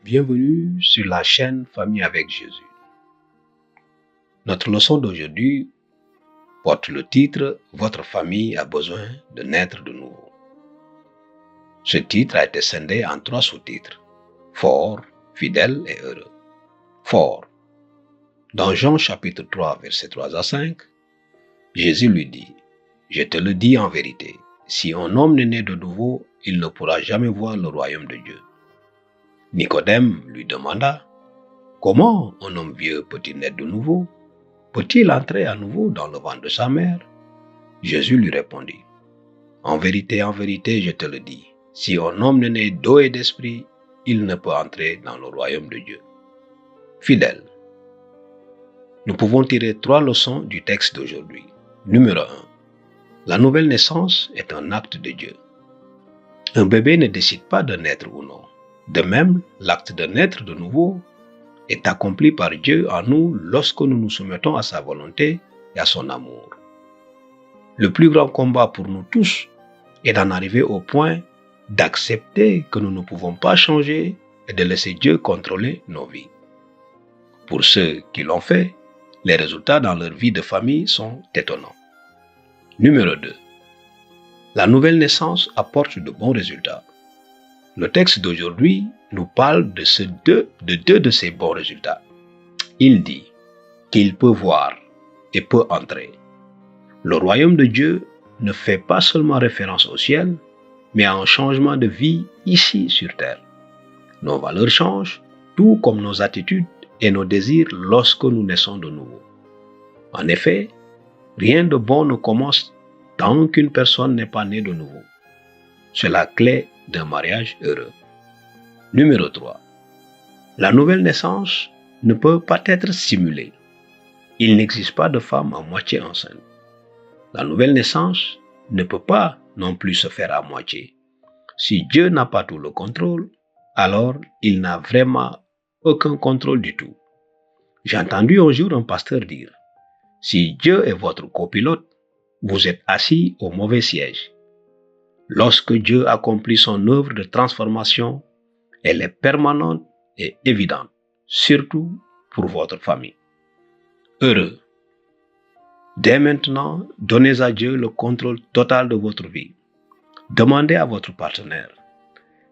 Bienvenue sur la chaîne Famille avec Jésus. Notre leçon d'aujourd'hui porte le titre « Votre famille a besoin de naître de nouveau ». Ce titre a été scindé en 3 sous-titres : fort, fidèle et heureux. Fort. Dans Jean chapitre 3, versets 3 à 5, Jésus lui dit : « Je te le dis en vérité, si un homme n'est né de nouveau, il ne pourra jamais voir le royaume de Dieu. » Nicodème lui demanda : « Comment un homme vieux peut-il naître de nouveau? Peut-il entrer à nouveau dans le ventre de sa mère ?» Jésus lui répondit : « En vérité, je te le dis, si un homme n'est né d'eau et d'esprit, il ne peut entrer dans le royaume de Dieu. » Fidèle. Nous pouvons tirer 3 leçons du texte d'aujourd'hui. Numéro 1. La nouvelle naissance est un acte de Dieu. Un bébé ne décide pas de naître ou non. De même, l'acte de naître de nouveau est accompli par Dieu en nous lorsque nous nous soumettons à sa volonté et à son amour. Le plus grand combat pour nous tous est d'en arriver au point d'accepter que nous ne pouvons pas changer et de laisser Dieu contrôler nos vies. Pour ceux qui l'ont fait, les résultats dans leur vie de famille sont étonnants. Numéro 2. La nouvelle naissance apporte de bons résultats. Le texte d'aujourd'hui nous parle de deux de ces bons résultats. Il dit qu'il peut voir et peut entrer. Le royaume de Dieu ne fait pas seulement référence au ciel, mais à un changement de vie ici sur terre. Nos valeurs changent, tout comme nos attitudes et nos désirs lorsque nous naissons de nouveau. En effet, rien de bon ne commence tant qu'une personne n'est pas née de nouveau. C'est la clé d'un mariage heureux. Numéro 3. La nouvelle naissance ne peut pas être simulée. Il n'existe pas de femme à moitié enceinte. La nouvelle naissance ne peut pas non plus se faire à moitié. Si Dieu n'a pas tout le contrôle, alors il n'a vraiment aucun contrôle du tout. J'ai entendu un jour un pasteur dire : « Si Dieu est votre copilote, vous êtes assis au mauvais siège. » Lorsque Dieu accomplit son œuvre de transformation, elle est permanente et évidente, surtout pour votre famille. Heureux. Dès maintenant, donnez à Dieu le contrôle total de votre vie. Demandez à votre partenaire :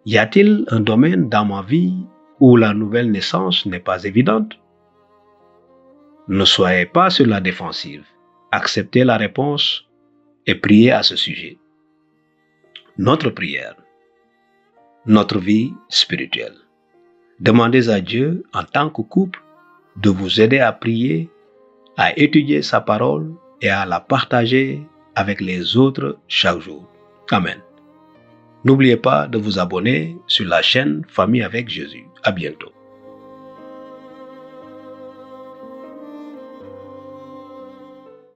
y a-t-il un domaine dans ma vie où la nouvelle naissance n'est pas évidente? Ne soyez pas sur la défensive. Acceptez la réponse et priez à ce sujet. Notre prière. Notre vie spirituelle. Demandez à Dieu, en tant que couple, de vous aider à prier, à étudier sa parole et à la partager avec les autres chaque jour. Amen. N'oubliez pas de vous abonner sur la chaîne Famille avec Jésus. À bientôt.